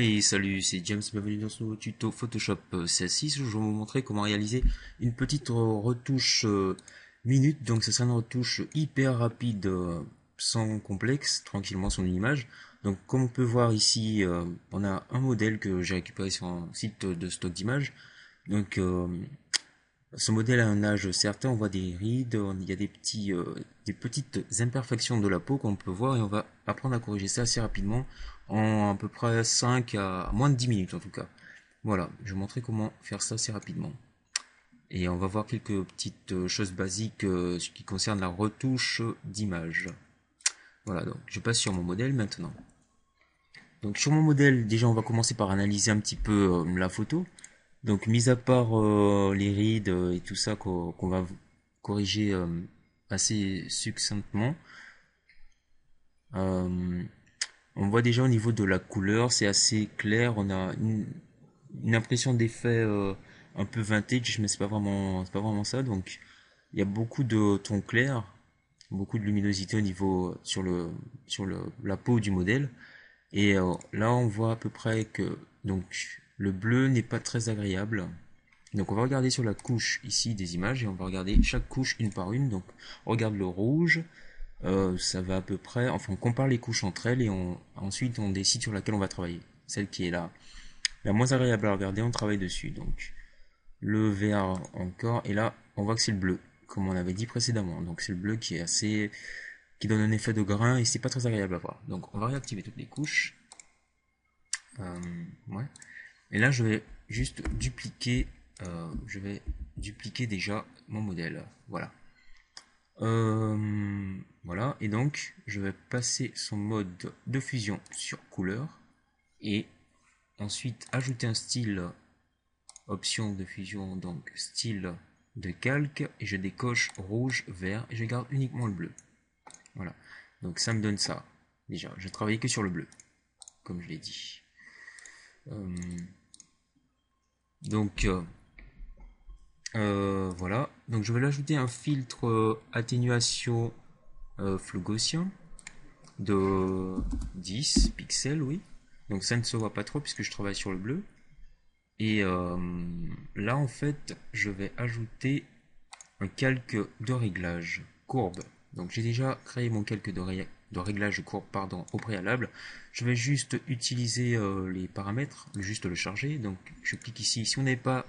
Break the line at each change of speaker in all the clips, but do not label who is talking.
Hey, salut, c'est James, bienvenue dans ce nouveau tuto Photoshop CS6 où je vais vous montrer comment réaliser une petite retouche minute. Donc ce sera une retouche hyper rapide, sans complexe, tranquillement sur une image. Donc comme on peut voir ici, on a un modèle que j'ai récupéré sur un site de stock d'images. Donc ce modèle a un âge certain, on voit des rides, il y a des petites imperfections de la peau qu'on peut voir et on va apprendre à corriger ça assez rapidement en à peu près 5 à moins de 10 minutes en tout cas. Voilà, je vais vous montrer comment faire ça assez rapidement. Et on va voir quelques petites choses basiques ce qui concerne la retouche d'image. Voilà, donc je passe sur mon modèle maintenant. Donc sur mon modèle, déjà on va commencer par analyser un petit peu la photo. Donc, mis à part les rides et tout ça qu'on va corriger assez succinctement, euh, on voit déjà au niveau de la couleur, c'est assez clair. On a une impression d'effet un peu vintage, mais c'est pas vraiment ça. Donc, il y a beaucoup de tons clairs, beaucoup de luminosité au niveau la peau du modèle. Et là, on voit à peu près que donc le bleu n'est pas très agréable. Donc on va regarder sur la couche ici des images et on va regarder chaque couche une par une. Donc on regarde le rouge, ça va à peu près, enfin on compare les couches entre elles et ensuite on décide sur laquelle on va travailler. Celle qui est la moins agréable à regarder, on travaille dessus. Donc le vert encore, et là on voit que c'est le bleu, comme on avait dit précédemment. Donc c'est le bleu qui est qui donne un effet de grain et c'est pas très agréable à voir. Donc on va réactiver toutes les couches. Ouais. Et là, je vais dupliquer déjà mon modèle. Voilà. Voilà. Et donc, je vais passer son mode de fusion sur couleur et ensuite ajouter un style, option de fusion, donc style de calque, et je décoche rouge, vert, et je garde uniquement le bleu. Voilà. Donc ça me donne ça. Déjà, je travaillais que sur le bleu, comme je l'ai dit. Euh, donc, voilà, donc je vais l'ajouter un filtre atténuation flou gaussien de 10 pixels, oui. Donc ça ne se voit pas trop puisque je travaille sur le bleu. Et là, en fait, je vais ajouter un calque de réglage courbe. Donc j'ai déjà créé mon calque de réglage courbe pardon, au préalable. Je vais juste utiliser les paramètres, juste le charger. Donc je clique ici. Si vous n'avez pas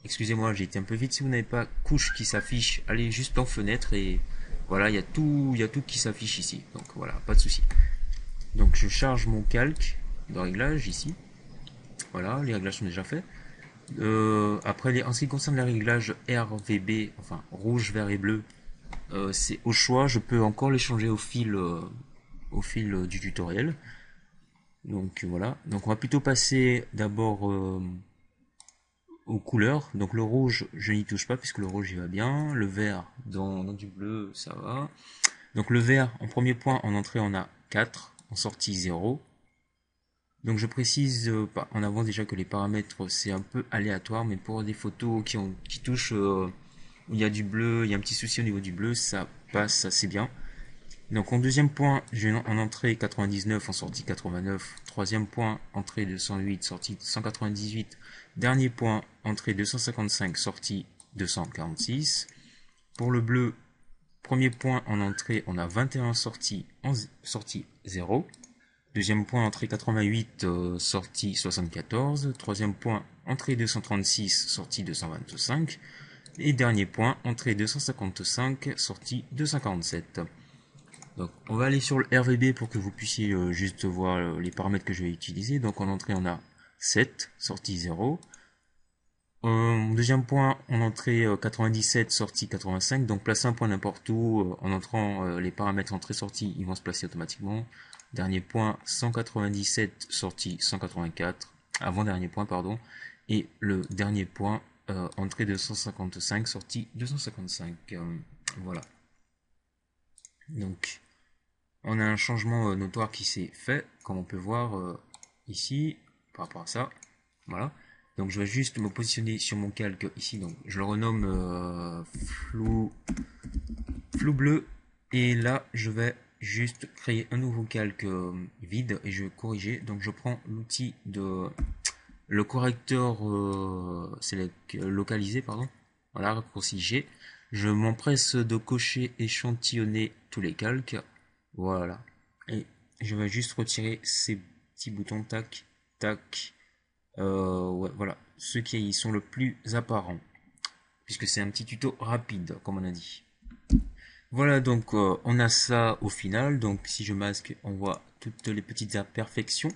excusez-moi, j'ai été un peu vite. Si vous n'avez pas couche qui s'affiche, allez juste dans fenêtre et voilà, il y a tout qui s'affiche ici. Donc voilà, pas de souci. Donc je charge mon calque de réglage ici. Voilà, les réglages sont déjà faits. Après, en ce qui concerne les réglages RVB, enfin rouge, vert et bleu, c'est au choix. Je peux encore les changer au fil du tutoriel. Donc voilà. Donc on va plutôt passer d'abord aux couleurs. Donc le rouge, je n'y touche pas puisque le rouge il va bien. Le vert dans du bleu, ça va. Donc le vert, en premier point, en entrée on a 4, en sortie 0. Donc je précise en avance déjà que les paramètres c'est un peu aléatoire, mais pour des photos qui touchent où il y a du bleu, il y a un petit souci au niveau du bleu, ça passe assez bien. Donc en deuxième point, j'ai en entrée 99, en sortie 89. Troisième point, entrée 208, sortie 198. Dernier point, entrée 255, sortie 246. Pour le bleu, premier point en entrée, on a 21 sorties, sortie 0. Deuxième point, entrée 88, sortie 74. Troisième point, entrée 236, sortie 225. Et dernier point, entrée 255, sortie 247. Donc, on va aller sur le RVB pour que vous puissiez juste voir les paramètres que je vais utiliser. Donc, en entrée, on a 7, sortie 0. Deuxième point, en entrée 97, sortie 85. Donc, placer un point n'importe où. En entrant les paramètres entrée-sortie, ils vont se placer automatiquement. Dernier point, 197, sortie 184. Avant-dernier point, pardon. Et le dernier point, entrée 255, sortie 255. Voilà. Donc, on a un changement notoire qui s'est fait, comme on peut voir ici, par rapport à ça. Voilà. Donc je vais juste me positionner sur mon calque ici. Donc je le renomme flou bleu. Et là, je vais juste créer un nouveau calque vide et je vais corriger. Donc je prends l'outil de le correcteur localisé, pardon. Voilà, raccourci G. Je m'empresse de cocher échantillonner tous les calques. Voilà. Et je vais juste retirer ces petits boutons tac, tac. Ouais, voilà. Ceux qui sont le plus apparents. Puisque c'est un petit tuto rapide, comme on a dit. Voilà, donc on a ça au final. Donc si je masque, on voit toutes les petites imperfections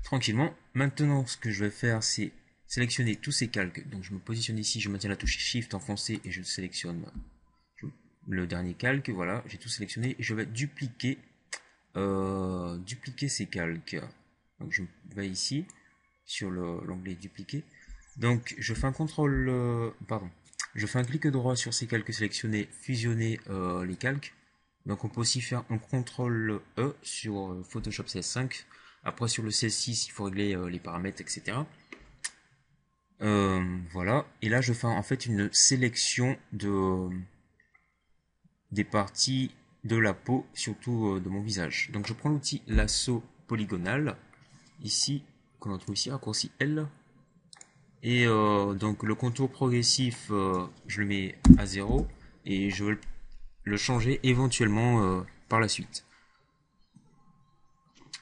tranquillement. Maintenant, ce que je vais faire, c'est sélectionner tous ces calques. Donc je me positionne ici, je maintiens la touche Shift enfoncée et je sélectionne le dernier calque. Voilà, j'ai tout sélectionné et je vais dupliquer ces calques. Donc je vais ici sur l'onglet dupliquer. Donc je fais un contrôle, pardon, je fais un clic droit sur ces calques sélectionnés, fusionner les calques. Donc on peut aussi faire un contrôle E sur Photoshop CS5. Après sur le CS6 il faut régler les paramètres, etc. Voilà. Et là je fais en fait une sélection des parties de la peau, surtout de mon visage. Donc je prends l'outil lasso polygonal, ici, qu'on retrouve ici, raccourci L. Et donc le contour progressif, je le mets à 0 et je vais le changer éventuellement par la suite.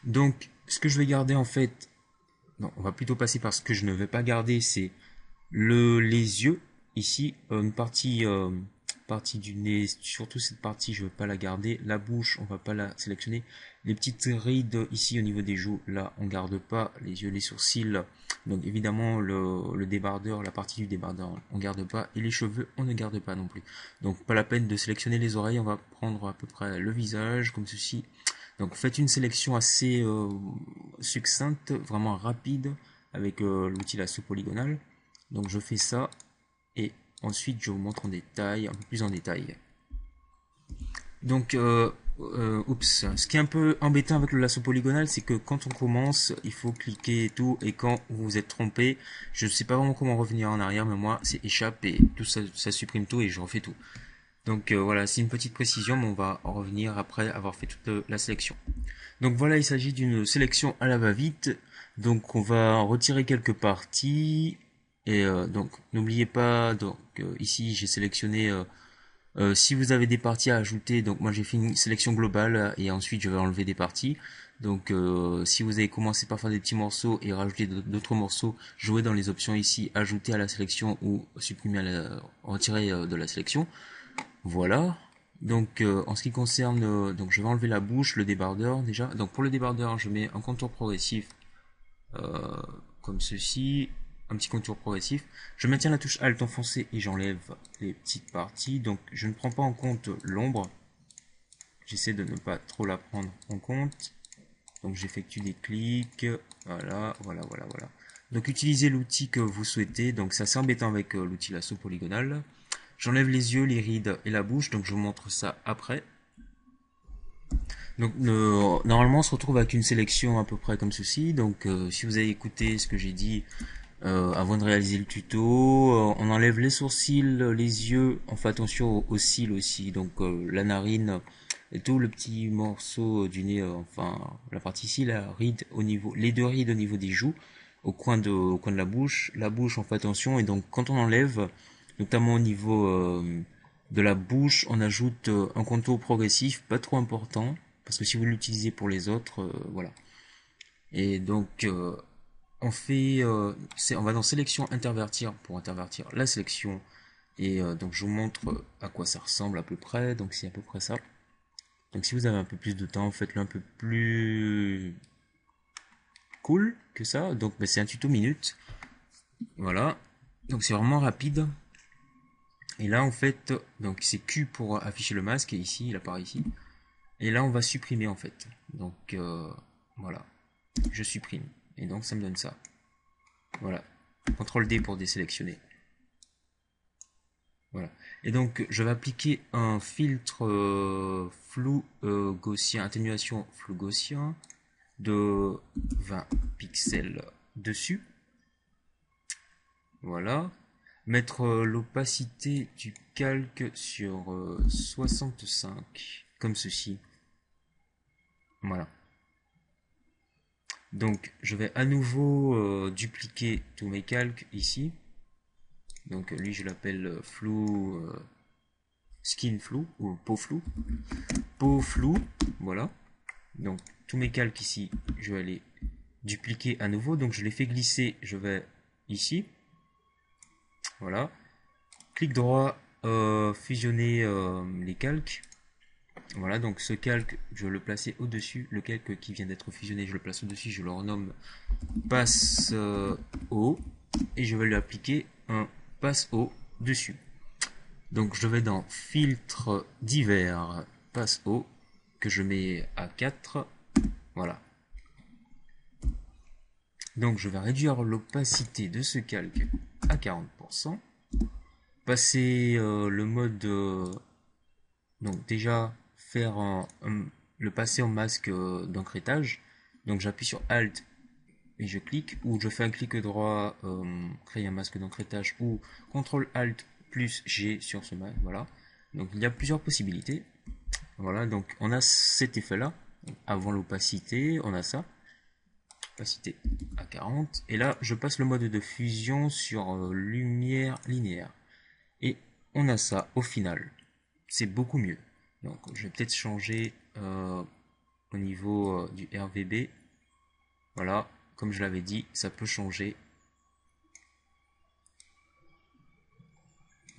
Donc ce que je vais garder en fait, non, on va plutôt passer par ce que je ne vais pas garder, c'est les yeux. Ici, une partie du nez, surtout cette partie, je ne veux pas la garder. La bouche, on va pas la sélectionner. Les petites rides ici au niveau des joues, là, on garde pas. Les yeux, les sourcils, donc évidemment le débardeur, la partie du débardeur, on garde pas. Et les cheveux, on ne garde pas non plus. Donc pas la peine de sélectionner les oreilles, on va prendre à peu près le visage, comme ceci. Donc faites une sélection assez succincte, vraiment rapide, avec l'outil lasso polygonal. Donc je fais ça et ensuite je vous montre en détail, un peu plus en détail. Donc oups, ce qui est un peu embêtant avec le lasso polygonal, c'est que quand on commence, il faut cliquer et tout, et quand vous vous êtes trompé, je ne sais pas vraiment comment revenir en arrière, mais moi c'est échappe et tout ça, ça supprime tout et je refais tout. Donc voilà, c'est une petite précision, mais on va en revenir après avoir fait toute la sélection. Donc voilà, il s'agit d'une sélection à la va-vite. Donc on va retirer quelques parties. Et donc n'oubliez pas, donc ici j'ai sélectionné, si vous avez des parties à ajouter, donc moi j'ai fait une sélection globale et ensuite je vais enlever des parties. Donc si vous avez commencé par faire des petits morceaux et rajouter d'autres morceaux, jouez dans les options ici, ajouter à la sélection ou supprimer retirer de la sélection. Voilà. Donc en ce qui concerne, donc je vais enlever la bouche, le débardeur déjà. Donc pour le débardeur, je mets un contour progressif comme ceci, un petit contour progressif. Je maintiens la touche Alt enfoncée et j'enlève les petites parties. Donc je ne prends pas en compte l'ombre. J'essaie de ne pas trop la prendre en compte. Donc j'effectue des clics. Voilà, voilà, voilà, voilà. Donc utilisez l'outil que vous souhaitez. Donc c'est assez embêtant avec l'outil lasso polygonal. J'enlève les yeux, les rides et la bouche, donc je vous montre ça après. Donc normalement on se retrouve avec une sélection à peu près comme ceci. Donc si vous avez écouté ce que j'ai dit avant de réaliser le tuto, on enlève les sourcils, les yeux, on fait attention aux cils aussi, donc la narine et tout le petit morceau du nez, enfin la partie ici, la ride au niveau, les deux rides au niveau des joues, au coin de la bouche on fait attention et donc quand on enlève, notamment au niveau de la bouche, on ajoute un contour progressif, pas trop important, parce que si vous l'utilisez pour les autres, voilà. Et donc on va dans sélection intervertir pour intervertir la sélection et donc je vous montre à quoi ça ressemble à peu près. Donc c'est à peu près ça. Donc si vous avez un peu plus de temps, faites-le un peu plus cool que ça. Donc c'est un tuto minute. Voilà. Donc c'est vraiment rapide. Et là en fait, donc c'est Q pour afficher le masque et ici il apparaît ici. Et là on va supprimer en fait. Donc voilà, je supprime et donc ça me donne ça. Voilà, CTRL D pour désélectionner. Voilà. Et donc je vais appliquer un filtre flou gaussien, atténuation flou gaussien de 20 pixels dessus. Voilà. Mettre l'opacité du calque sur 65, comme ceci. Voilà. Donc je vais à nouveau dupliquer tous mes calques ici. Donc lui je l'appelle flou, skin flou ou peau flou. Peau flou, voilà. Donc tous mes calques ici, je vais les dupliquer à nouveau. Donc je les fais glisser, je vais ici. Voilà. Clic droit, fusionner les calques. Voilà, donc ce calque, je vais le placer au-dessus. Le calque qui vient d'être fusionné, je le place au-dessus. Je le renomme passe haut. Et je vais lui appliquer un passe haut dessus. Donc je vais dans filtre divers, passe haut, que je mets à 4. Voilà. Donc je vais réduire l'opacité de ce calque à 40%. Passer le mode... donc déjà faire le passer en masque d'encrêtage. Donc j'appuie sur Alt et je clique, ou je fais un clic droit, créer un masque d'encrêtage, ou CTRL ALT plus G sur ce masque, voilà. Donc il y a plusieurs possibilités. Voilà, donc on a cet effet-là. Avant l'opacité, on a ça. Opacité à 40. Et là, je passe le mode de fusion sur lumière linéaire. Et on a ça au final. C'est beaucoup mieux. Donc je vais peut-être changer au niveau du RVB. Voilà, comme je l'avais dit, ça peut changer.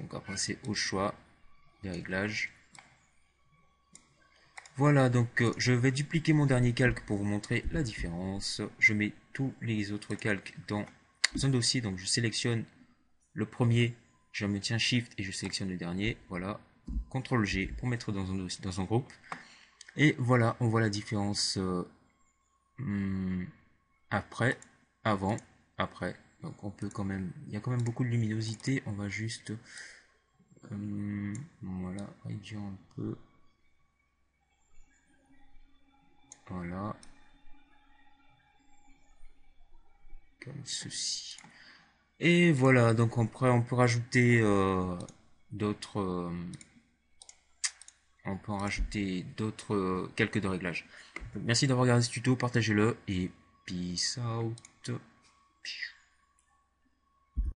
Donc après c'est au choix des réglages. Voilà, donc je vais dupliquer mon dernier calque pour vous montrer la différence. Je mets tous les autres calques dans un dossier, donc je sélectionne le premier, je me tiens Shift et je sélectionne le dernier. Voilà, CTRL G pour mettre dans un dossier, dans un groupe. Et voilà, on voit la différence après, avant, après. Donc on peut quand même, il y a quand même beaucoup de luminosité. On va juste, voilà, réduire un peu. Voilà, comme ceci. Et voilà, donc après on peut rajouter d'autres, on peut en rajouter d'autres quelques de réglages. Donc, merci d'avoir regardé ce tuto, partagez-le et peace out.